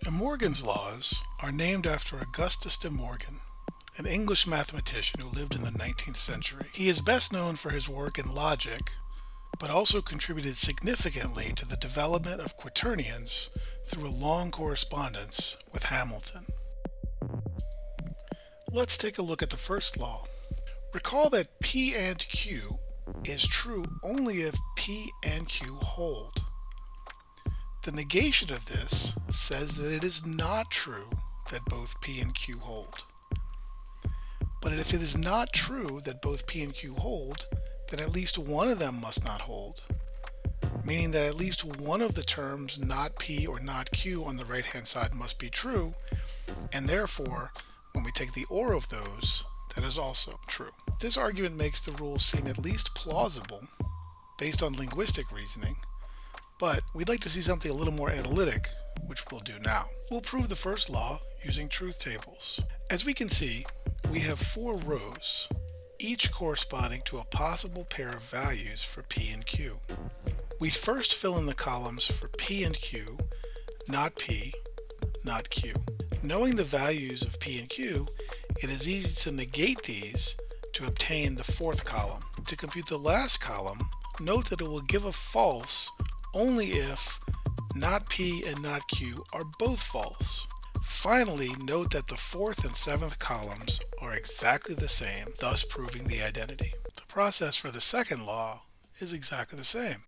De Morgan's laws are named after Augustus de Morgan, an English mathematician who lived in the 19th century. He is best known for his work in logic, but also contributed significantly to the development of quaternions through a long correspondence with Hamilton. Let's take a look at the first law. Recall that P and Q is true only if P and Q hold. The negation of this says that it is not true that both P and Q hold. But if it is not true that both P and Q hold, then at least one of them must not hold, meaning that at least one of the terms not P or not Q on the right hand side must be true, and therefore when we take the OR of those, that is also true. This argument makes the rule seem at least plausible based on linguistic reasoning, but we'd like to see something a little more analytic, which we'll do now. We'll prove the first law using truth tables. As we can see, we have 4 rows, each corresponding to a possible pair of values for P and Q. We first fill in the columns for P and Q, not P, not Q. Knowing the values of P and Q, it is easy to negate these to obtain the 4th column. To compute the last column, note that it will give a false only if not P and not Q are both false. Finally, note that the 4th and 7th columns are exactly the same, thus proving the identity. The process for the second law is exactly the same.